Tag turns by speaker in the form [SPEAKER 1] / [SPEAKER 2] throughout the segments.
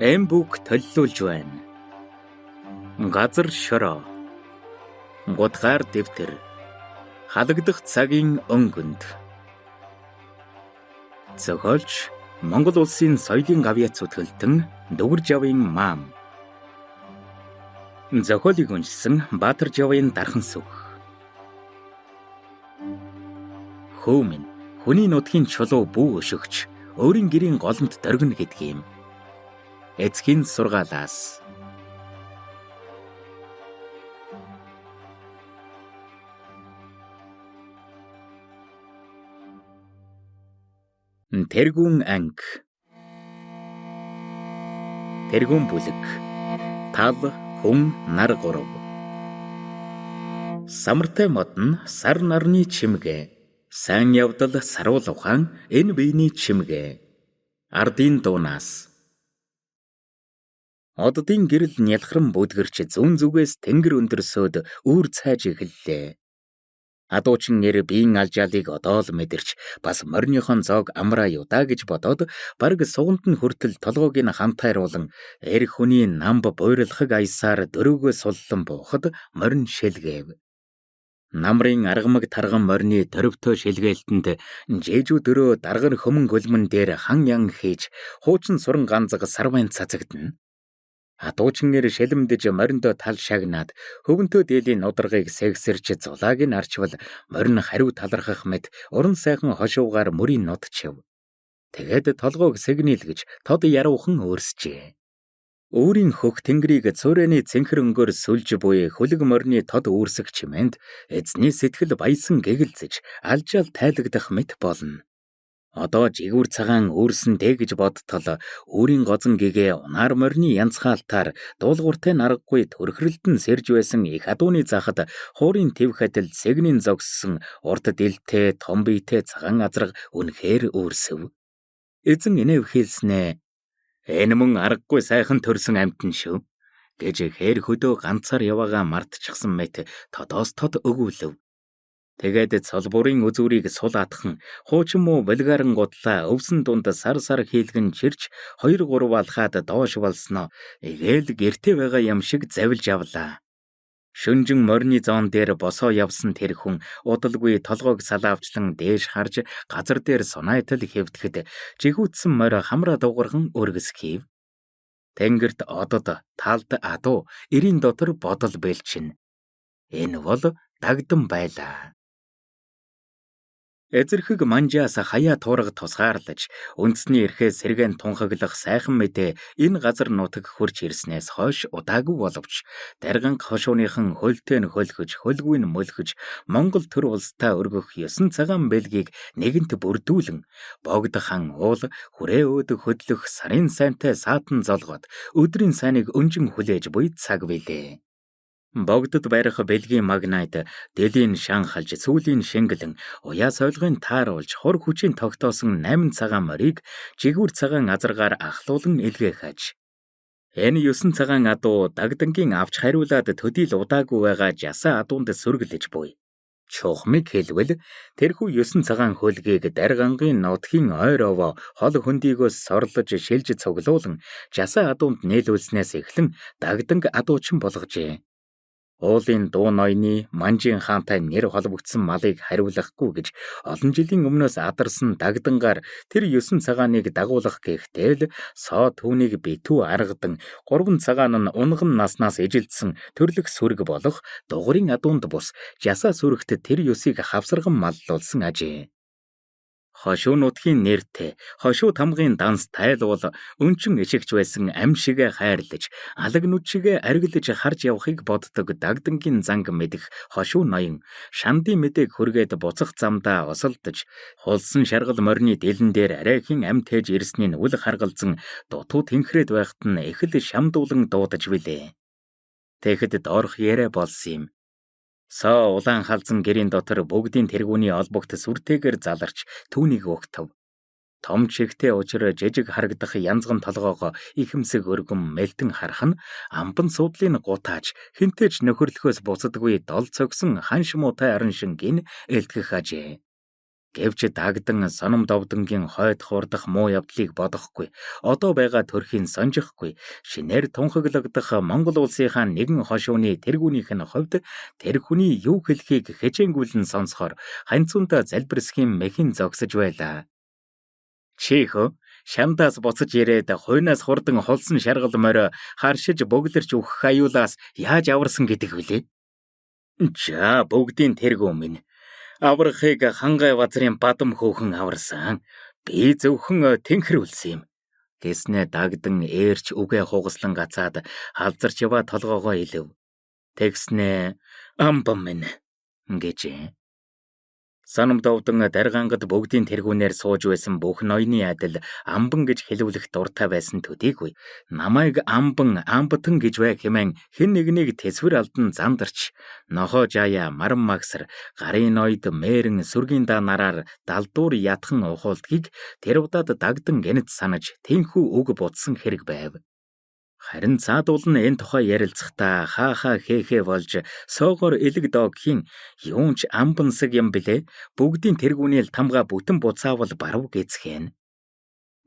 [SPEAKER 1] Эм бүк төллүүлж байна. Газар шороо. Гутгаар дэвтэр. Халагдах цагийн өнгөнд. Зохиолч Монгол улсын соёлын гавьяц зүтгэлтэн Дүгэр Жавын маам. Зохиолыг уншсан Баатар Жавын дархан сүх. Хөө минь хүний нутгийн чулуу бүү өшөгч өөрийн гэрийн голомт дөргөн гэдэг юм. Эцгийн сургаалаас. Тэргүүн анги. Тэргүүн бүлэг. Тав, хүн, нар гурав. Самартай модон сар нарны чимгээ. Сайн явдал саруул ухаан энэ биений чимгээ. Ардын дуунаас. Оддын гэрэл нялхран бүдгэрч зүүн зүгээс тэнгэр өндөрсөд үүр цайж эхэллээ. Адуучин нэр биеийн алжаалыг одоо л мэдэрч бас морьныхон зоог амраа юу даа гэж бодоод бараг суганд нь хүртэл толгойг нь хамтайруулан эр хүний намб буйрлахыг аясаар дөрөвгөө суллан буухад морин шилгээв. Намрын аргамаг тарган морины дөрөвтөө шилгээлтэнд жээжүү дөрөө даргар хөмөн гөлмөн дээр хан ян хийж хуучин суран ганцаг сарвайн цацагдана. Адуучнэр шэлэмдэж мориндоо тал шагнаад хөвөнтөө дээлийн нударгыг сэгсэрч зулааг нь арчвал морин хариу талархах мэт уран сайхан хошуугаар мөрийн нутчив. Тэгээд толгойг сэгнийлгэж тод яруухан өөрсчээ. Өөрийн хөх тэнгэрийг цөөрөний цэнхэр өнгөөр сүлж буй хөлөг морины тод үүрсэх чимээнд эзний сэтгэл баясан гэгэлзэж алжаал тайлагдах мэт болно. Одоо жигүүр цагаан үүрсэн дээ гэж бодтол өөрийн гозон гэгээ унаар морины янцхаалтаар дуулууртай наргагүй төрхрөлтөн сэрж байсан их адууны захад хуурын твх адил сэгнийн зогссон урт дэлтэй том биетэй цагаан азраг үнэхээр үүрсэв. Эзэн инэв хэлснэ. Энэ мөн аргагүй сайхан төрсөн амьтан шүү гэж хээр хөдөө ганцаар яваагаа мартчихсан мэт тодоос тод өгүүлв. Тэгээд цолбурын үзүүрийг сул атхан хуучин муу булгаран гутлаа өвсөн дунд сар хийлгэн чирч 2-3 алхаад доош болсноо эгээл гэртээ байгаа юм шиг завилж авлаа. Шүнжин морины зоон дээр босоо явсан тэр хүн удалгүй толгойг салаавчлан дээш харж газар дээр сунаайтал хэвдэхэд жигүүцсэн морь хамраа дугархан өргөсгийв. Тэнгэрт одод талд адуу эрийн дотор бодол бэлчин. Энэ бол дагдан байлаа. Эзэрхэг манжаас хаяа туурга тусгаарлаж үндэсний эрхээ сэргэн тунхаглах сайхан мэдээ энэ газар нутаг хурж ирснээс хойш удаагүй боловч дарганг хошууныхан хөлтэй нь хөлгөж хөлгүй нь мөлгөж Монгол төр улстай өргөх 9 цагаан бэлгийг нэгэнт бүрдүүлэн богд хан уул хүрээ өөд хөдлөх сарын сайнтай саатан золгоод өдрийн сайныг өнжин хүлээж буй цаг билээ. Богдод барих бэлгийн магнайд дэлийн шанхалж сүүлийн шингэлэн уяа сойлгын тааруулж хур хүчийн тогтоосон 8 цагаан морийг жигүүр цагаан азаргаар ахлуулан илгээхэж. Энэ 9 цагаан адуу дагдангийн авч хариулаад төдийл удаагүй байгаа жасаа адуунд сүргэлж буй. Чухмыг хэлвэл тэрхүү 9 цагаан хөлгийг даргангийн нутгийн ойр овоо хол хөндийгөөс сорлож шилж цуглуулан жасаа адуунд нээлүүлснээс эхлэн дагданг адуучин болгожээ. Уулын дуу ноёны манжийн хаантай нэр холбогдсон малыг хариулахгүй гэж олон жилийн өмнөөс адарсан дагдангаар тэр 9 цагааныг дагуулах гэхтэл л соо түүнийг битүү аргадан 3 цагаан нь унган наснаас ижилдсэн төрлөх сүрэг болох дугрын адуунд бус жасаа сүрэгт тэр 9-ыг хавсарган маллуулсан ажээ. Хошуу нутгийн нэртэй хошуу тамгын данс тайлуул өнчин ишигч байсан ам шигэ хайрлаж алаг нүд шигэ аргилж харж явахыг боддог дагдангийн занг мэдэх хошуу ноён шандын мэдээг хүргээд буцах замдаа осолдож хулсан шаргал морины дэлэн дээр арайхийн ам тээж ирсний үл харгалзан дутуу тэнхрээд байхад нь их л шамдуулан дуудаж билээ. Тэгэхэд доорх яриа болсон юм. Соо улаан халзан гэрийн дотор бүгдийн тэргүүний олбогт сүртэйгээр заларч түүнийг өгтөв. Том чихтэй учир жижиг харагдах янзган толгоогоо ихэмсэг өргөм мэлтэн харах нь амбан суудлын гутааж хинтэж нөхөрлөхөөс буцадгүй дол цогсон хан шмуутай аран шингийн элтгэх ажээ. Гэвч дагдан соном довдонгийн хойд хуурдах муу явдлыг бодохгүй. Одоо байгаа төрхийн сонжихгүй. Шинээр тунхаглагдах Монгол улсынхаа нэгэн хошууны тэргүүнийх нь хувьд тэр хүний юу хэлхийг хичээнгүйлэн сонсохоор ханцуунда залбирсхийн мэхин зогсож байлаа. Чихөө шамдаас буцаж ирээд хуйнаас хурдан холсон шаргал морио харшиж бөглөрч өгөх аюулаас яаж аварсан гэдэг вүлээ. За бүгдийн тэргүүн минь. Аврахыг хангай базрын бадам хөөхөн аварсан. Би зөвхөн тэнхрүүлсэн юм. Гэснээ дагдан ээрч үгээ хугаслан гацаад халзарч яваа толгоогоо илэв. Тэгснээ амбам минь гэжээ. Санам довдон даргаангад бүгдийн тэргүүнээр сууж байсан бүх ноёны адил амбан гэж хэлүүлэх дуртай байсан төдийгүй намайг амбан амбатан гэж бай хэмээн хэн нэгнийг тэсвэр алдан зандарч нохоо жаяа маран магсар гарын ноёд мээрэн сүргийн да нараар далдуур ятхан ухуулдгийг тэр удаад дагдан гэнэт санаж тэнхүү үг бутсан хэрэг байв. Харин цаадуул нь энэ тухай ярилцахдаа хаахаа хээхээ болж соогоор элэг догхийн юунч амбансаг юм блэ бүгдийн тэргүүний л тамга бүтэн буцаавал барав гэцхэн.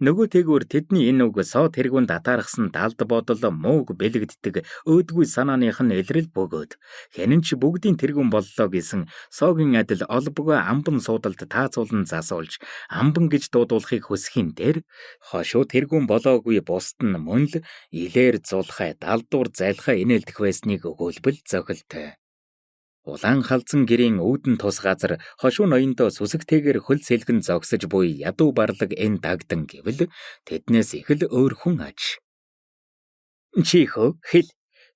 [SPEAKER 1] Нөгөө тэгвэр тэдний энэ үг соо тэргүүнд атаархсан далд бодол мууг бэлэгддэг өөдгүй санааных нь илрэл бөгөөд хэнэн ч бүгдийн тэргүүн боллоо гэсэн соогийн адил олбогоо амбан суудалд таацуулан засуулж амбан гэж дуудуулахыг хүсхийн дээр хошуу тэргүүн болоогүй бусд нь мөн л илээр зулхай далдуур зайлхай инээлдэх байсныг өгүүлбэл зохилтой. Улаан халзан гэрийн үүдэн тус газар хошуу ноёндоо сүсэгтэйгээр хөл сэлгэн зогсож буй ядуу барлаг энэ дагдан гэвэл тэднээс их л өөр хүн аж. Чихөө хэл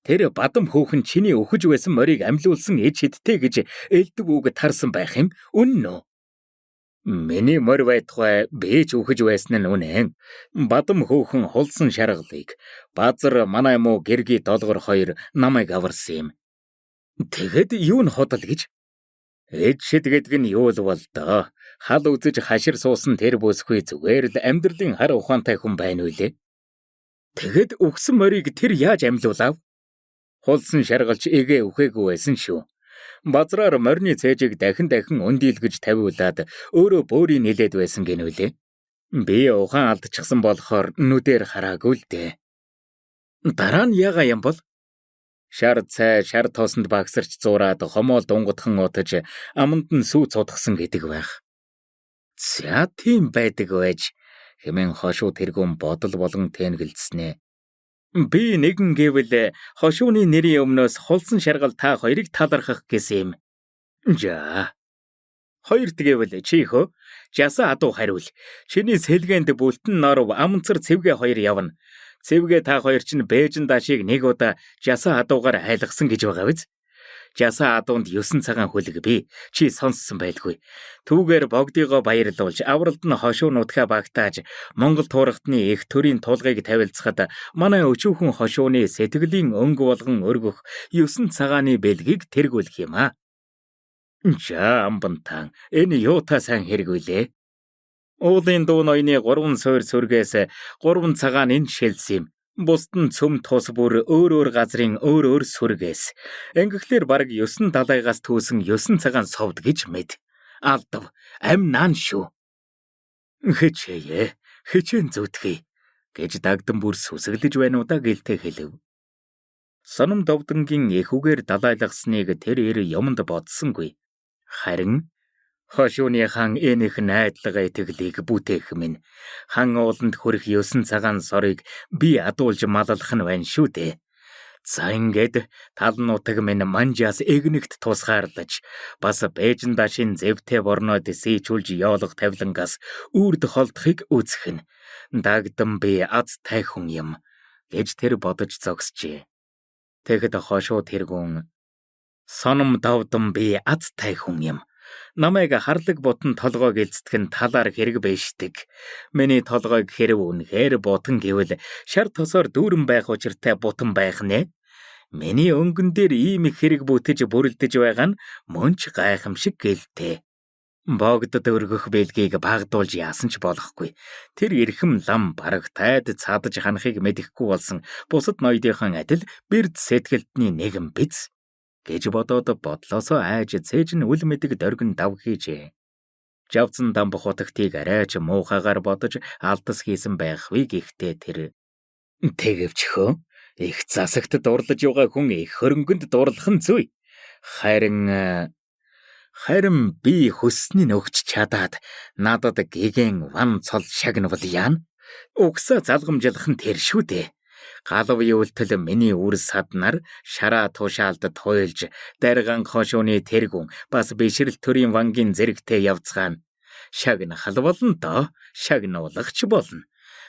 [SPEAKER 1] тэр бадам хөөхөн чиний өхөж байсан морийг амьлуулсан ээж хидтэй гэж элдэг үг тарсан байх юм үнэн үү? Миний морь байтугай бэж өхөж байсан нь үнэн. Бадам хөөхөн хулсан шаргалыг базар манай муу гэрги долгор хоёр намайг аварсан юм. Тэгэд юу н ходол гэж? Ээж шид гэдэг нь юу л бол доо. Хал үзэж хашир суусан тэр бүсгүй зүгээр л амьдралын хар ухаантай хүн байна үлээ. Тэгэд өгсөн морийг тэр яаж амьлуулав? Хулсан шаргалч эгээ үхээгүй байсан шүү. Базраар морины цээжийг дахин өндийлгэж тавиулаад өөрөө бөөрийн нилээд байсан гэнэ үлээ. Би ухаан алдчихсан болохоор нүдээр хараагүй л дээ. Дараа нь яга юм бол? Шар цай шар тоосонд багсарч зураад хомоол дунгадхан утаж аманд нь сүү цудгсан гэдэг байх. За тийм байдаг байж хэмээн хошуу тэргүүн бодол болон тэнгэлцснэ. Би нэгэн гэвэл хошууны нэрийн өмнөөс хулсан шаргал та хоёрыг талархах гэсэн юм. За. Хоёрт гэвэл чихөө жаса адуу хариул. Чиний сэлгээнд бүлтэн норов амцар цэвгээ хоёр явна. Цэвгээ та хоёр чинь бээжин даашийг нэг удаа жаса адуугаар айлгсан гэж байгаа биз? Жаса адуунд 9 цагаан хүлэг би чи сонссон байлгүй. Түүгээр богдыгоо баярлуулж авралд нь хошуу нутгаа багтааж Монгол туурхтны их төрийн тулгыг тавилцахад манай өчүүхэн хошууны сэтгэлийн өнгө болгон өргөх 9 цагааны бэлгийг тэргүүлэх юм аа. За амбантан энэ юутай сайн хэрэг үлээ? Уулын дуу ноёны 3 суур сүргээс 3 цагаан энэ шилсэн юм. Бусд нь цөм тус бүр өөр газрын өөр сүргээс. Ингэхлээр бараг 9 далайгаас түүсэн 9 цагаан совд гэж мэд. Алдав ам наан шүү. Хичээн зүтгэе гэж дагдан бүр сүсэглэж байна уу да гэлтэй хэлв. Соном довдонгийн эхүүгээр далайлгасныг тэр ир юмд бодсонгүй. Харин хошууны хан энийх найдлага итгэлийг бүтээх минь хан ууланд хүрэх 9 цагаан сорыг би адуулж маллах нь байна шүү дээ. За ингээд тал нутаг минь манжаас эгнэгт тусгаарлаж бас бээжин даашин зэвтэй борноод сийчүүлж yoолго тавилангаас үрд холдохыг үзэх нь дагдан би аз тай хүн юм гэж тэр бодож зогсжээ. Тэгэхэд хошуу тэргүүн соном довдон би аз тай хүн юм. Намайг харлаг бутан толгой гэлцдэг нь талаар хэрэг байшдаг. Миний толгойг хэрв үнэхээр бутан гэвэл шар тосоор дүүрэн байх учиртай бутан байх нэ. Миний өнгөн дээр ийм их хэрэг бүтэж бүрэлдэж байгаа нь мөнч гайхамшиг гэлтэй. Богдод өргөх бэлгийг багдуулж яасан ч болохгүй. Тэр эрхэм лам бараг тайд цаадаж ханахыг мэдэхгүй болсон бусад ноёдынхан адил бэрд сэтгэлдний нэгэн биз гэж бодоод бодлосоо айж цээж нь үл мэдэг дөргөн дав хийжээ. Жавцан дамбах утагтыг арайч муухайгаар бодож алдас хийсэн байхвээ гэхдээ тэр Тэгэвч хөө их засагт дурлаж байгаа хүн их хөрөнгөнд дурлах нь зүй. Харин би хүссний нөгч чадаад надад гэгэн ван цол шагнавал яана. Угсаа залгамжлах нь тэр шүү дээ. Галвын үлтэл миний үр саднаар шараа туушаалдад хуйлж дарган хошууны тэргүн бас бишрэл төрийн вангийн зэрэгтэй явцгаана. Шагнахал болно доо, шагнуулагч болно.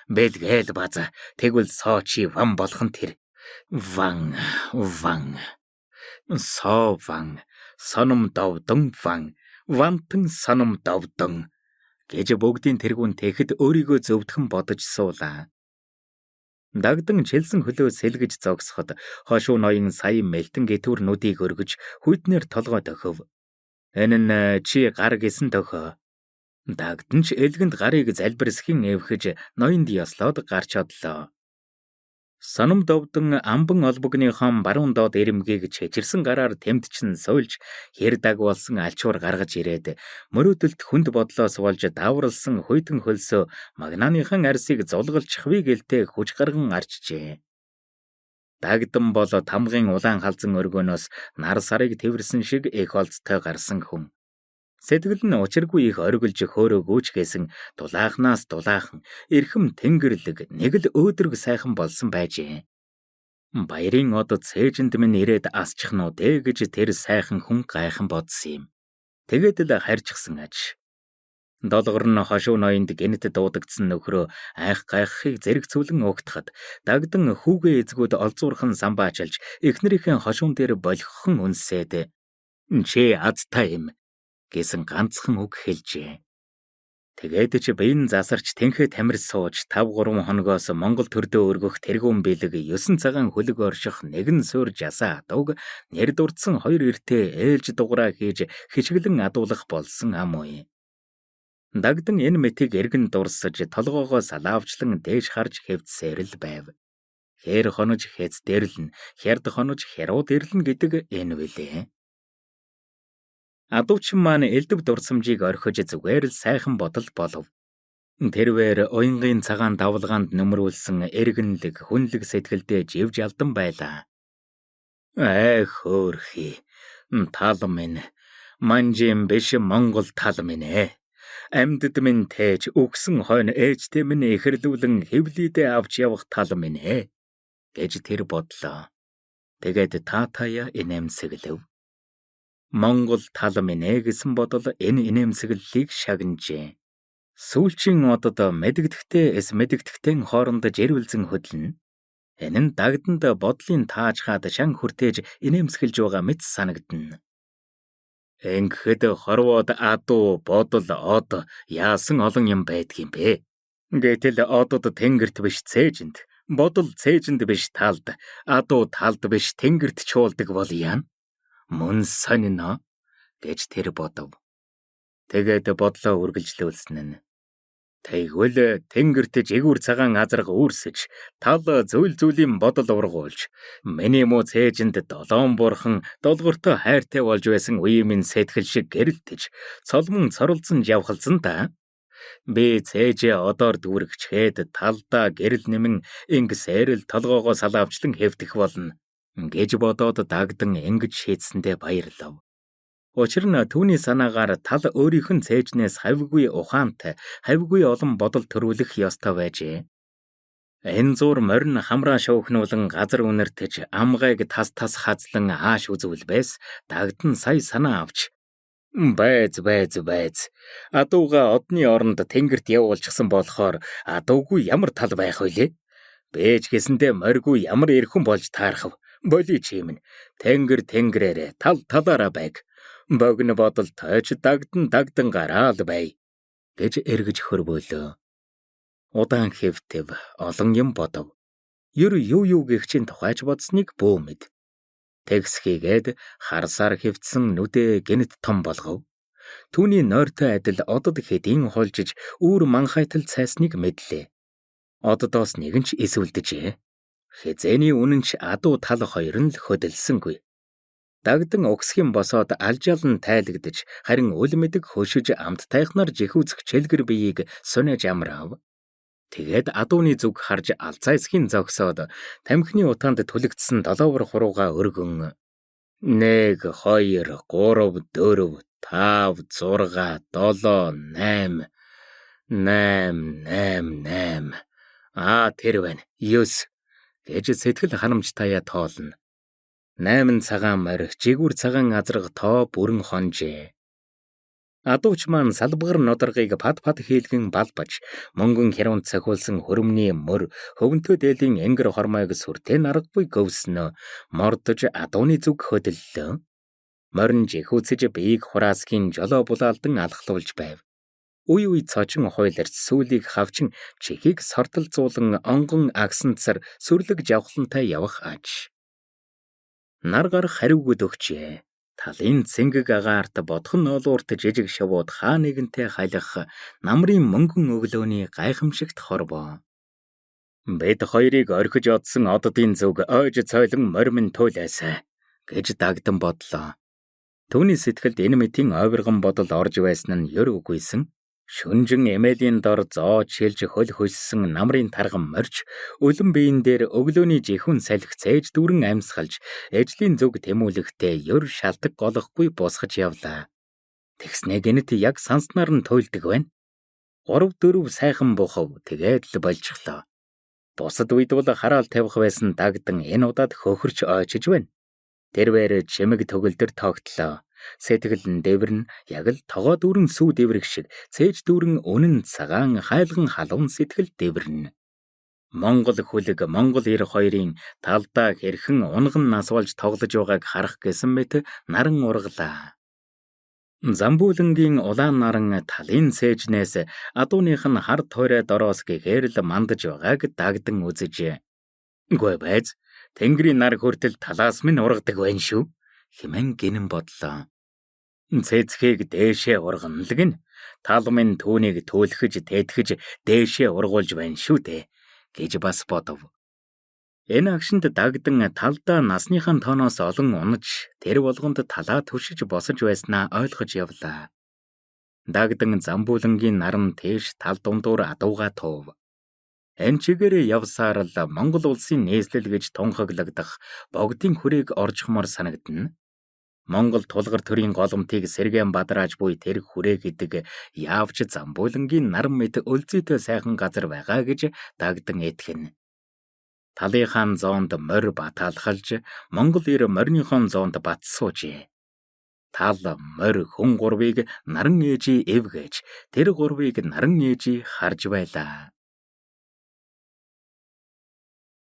[SPEAKER 1] Бэлгээл база тэгвэл соочи ван болох нь тэр. Ван соо ван соном довдон вантан соном довдон гэж бүгдийн тэргүүн тэгэхэд өөрийгөө зөвдгөн бодож суулаа. Дагдан чилсэн хөлөө сэлгэж зогсоход хошуу ноён сая мэлтэн гитүр нүдийг өргөж хүйтнэр толгой тохив. Энэ нь чи гар гисэн тохио. Дагдан ч элгэнд гарыг залбирсхийн эвхэж ноёнд ёслоод гарч одлоо. Санам довдон амбан олбогныхон баруун доод ирэмгийг чичирсэн гараар тэмдчин суйлж хэр даг болсон альчуур гаргаж ирээд мөрөөдөлт хүнд бодлоос болж даавралсан хуйтан хөлсөө магнааныхан арсыг зулгалчихвээ гэлтэй хүч гарган арчжээ. Дагдан бол тамгын улаан халзан өргөнөөс нар сарыг тэрсэн шиг их олцтой гарсан хүн. Сэтгэл нь учиргүй их оргилж хөөрөө гүйчгээсэн дулаахнаас дулаахан эрхэм тэнгэрлэг нэг л өөдрөг сайхан болсон байжээ. Баярын од цээжинд минь ирээд асчихнуу дээ гэж тэр сайхан хүн гайхан бодсон юм. Тэгээд л харьчихсан аж. Долгор нь хошуу ноёнд гинэт дуудагдсан нөхрөө айх гайхахыг зэрэгцүүлэн угтахад дагдан хүүгээ эзгүүд олзуурхан самбаачилж эхнэрийнхээ хошуун дээр болгохон үнсээд "Чи азтай юм" гэсэн ганцхан үг хэлжээ. Тэгээд ч биен засарч тэнхээ тамир сууж 5-3 хоногоос Монгол төрдөө өргөх тэргүүн бэлэг 9 цагаан хөлөг орших нэгэн суур жасаа адууг нэр дурдсан 2 эртээ ээлж дуграа хийж хичгэлэн адуулах болсон ам уу. Дагдан энэ мэтийг эргэн дурсаж толгоогоо салаавчлан дээш харж хэвдсээр л байв. Хэр хонож хэцдэрлэн, хярд хонож хярууд ирлэн гэдэг энэ үлээ. Адуучин маань элдв дурсамжийг орхиж зүгээр л сайхан бодол болов. Тэрвэр уянгийн цагаан давлгаанд нөмрүүлсэн эргэнлэг хүнлэг сэтгэлдээ живж алдан байлаа. Хөөрхи тал минь манжим биш Монгол тал минь амьдд минь тээж өгсөн хойно ээжтэй минь эхэрлүүлэн хэвлийдээ авч явах тал минь гэж тэр бодлоо. Тэгээд таатая инээмсэглэв. Монгол тал минь гэсэн бодол энэ инээмсэглэлийг шагнажээ. Сүүлчийн одод мэдэгдэхтэй мэдэгдэхтэн хооронд жирвэлзэн хөдлөн. Энэ нь дагданд бодлын таажгаад шан хүртээж инээмсэглэж байгаа мэт санагдана. Ингэхэд хорвоод адуу бодол од яасан олон юм байдгийм бэ? Гэтэл одод тэнгэрт биш цээжинд, бодол цээжинд биш талд, адуу талд биш тэнгэрт чуулдаг бол яана? Мөн сонино гэж тэр бодов. Тэгээд бодлоо үргэлжлүүлсэн нь. Тэгвэл тэнгэрт жигүүр цагаан азарга үүрсэж, тал зүйл бодол ургуулж, миний муу цээжинд долоон бурхан долгортой хайртай болж байсан үе минь сэтгэл шиг гэрэлтэж, цолмон цоролцсон явхалсан та. Би цээжээ одоор дүүргчгээд талдаа гэрэл нэмэн ингэсээр л толгоогоо салаавчлан хэвдэх болно гэж бодоод дагдан ингэж шийдсэндээ баярлав. Учир нь түүний санаагаар тал өөрийнх нь цээжнээс хавьгүй ухаантай, хавьгүй олон бодол төрүүлэх ёстой байжээ. Энэ зур морин хамраа шуухнуулан газар үнэртэж амгайг тас хазлан ааш үзвэл байс дагдан сая санаа авч байз. Адууга одны оронд тэнгэрт явуулчихсан болохоор адуугүй ямар тал байх вүлээ? Бэж гэсэндээ моргүй ямар эрхэн болж таарах вэ? Боли чимэн тэнгэрээрээ тал талаараа байг. Богино бодол тойч дагдан гараал бай гэж эргэж хөрвөөлөө. Удаан хэвтэв олон юм бодов. Юу гихчин тухайч бодсныг бөө мэд. Тэгс хийгээд харсаар хэвтсэн нүдээ гинт том болгов. Түүний нойртой адил одод хэдийн хулжиж үүр манхайтал цайсныг мэдлээ. Оддоос нэгэн ч эсвэлдэжээ. Хизээний үнэнч адуу тал хоёр нь л хөдөлсөнгүй. Дагдан угсхийн босоод алжаалан тайлагдж харин үл мэдэг хөшиж амт тайхнаар жихүүцэх чэлгэр биеийг сунаж амрав. Тэгээд адууны зүг харж алцайсхийн зогсоод тамхины утаанд түлэгдсэн долоовор хурууга өргөн 1 2 3 4 5 6 7 8 8 тэр байна. 9 гэж сэтгэл ханамжтайя тоолно. 8 цагаан морь жигүүр цагаан азраг тоо бүрэн хонжээ. Адууч маань салбгар нодаргыг пад хийлгэн балбаж мөнгөн хяруунд цохиулсан хөрөмний мөр хөвөнтөө дээлийн энгэр хормойг сүртэн аргагүй гөвснө мордож адууны зүг хөдөллөө. Морин жихүүцэж биеийг хураасгийн жолоо булаалдан алхлуулж байв. Үе цочин хойлорч сүүлийг хавчин чихийг сортолцуулан онгон агсанцар сүрлэг жавхлантай явах аж. Нар гарах хариугд өгчээ. Талын цэнгэг агаарт бодхон ноолуурт жижиг шавууд хаа нэгэнтэй хайлах намрын мөнгөн өглөөний гайхамшигт хорвоо. Бид хоёрыг орхиж одсон оддын зүг ойж цойлон морьмын туйлаасай гэж Дагдан бодлоо. Түүний сэтгэлд энэ мэтийн ойвргон бодол орж байсан нь ёр үгүйсэн. Шүнжин эмээлийн дор зоо чилж хөл хөлссөн намрын тарган морж үлэн биен дээр өглөөний жихүүн салхи цээж дүүрэн амьсгалж ээжлийн зүг тэмүүлэхдээ ёр шалтак голохгүй босгож явлаа. Тэгснэ гэнэт яг санснаар нь туйлдаг байна. 3-4 сайхан бухав тэгээд л болчихлоо. Бусад үед бол хараал тавих байсан Дагдан энэ удаад хөхөрч ойчиж байна. Тэрвэр чимэг төгөлдөр тогтлоо. Сэтгэл нь дэвэрн яг л тогоо дүүрэн сүү дэврэх шиг цээж дүүрэн үнэн цагаан хайлган халуун сэтгэл дэвэрнэ. Монгол хүлэг Монгол эр хоёрын талдаа хэрхэн унган насвалж тоглож байгааг харах гэсэн мэт наран ургалаа. Замбуулангийн улаан наран талын цээжнээс адууных нь хар тойроо дороос гэхээр л мандаж байгааг Дагдан үзэж. Үгүй байж Тэнгэрийн нар хүртэл талаас минь ургадаг байна шүү хэмээн гинэн бодлоо. Цэцгийг дээшээ урганлаг нь тал минь түүнийг түлхэж тэтгэж дээшээ ургуулж байна шүү дээ гэж бас бодов. Энэ агшинд Дагдан талдаа насныхан тооноос олон унаж тэр болгонд талаа түшиж босож байснаа ойлгож явлаа. Дагдан замбуулангийн наран тийш тал дундуур адууга туув. Энэ чигээрээ явсаар л Монгол улсын нийслэл гэж тунхаглагдах богдын хүрээг оржихмор санагдана. Монгол тулгар төрийн голомтыг Сэргэн Бадрааж буй тэр хүрээ гэдэг яавч замбуулангийн нар мэд өлзийтэй сайхан газар байгаа гэж Дагдан итгэнэ. Талынхаа зоонд морь баталхалж Монгол ир морьныхон зоонд бат суужээ. Тал морь хүн гурвыг наран ээжи эвгэж тэр гурвыг наран ээжи харж байлаа.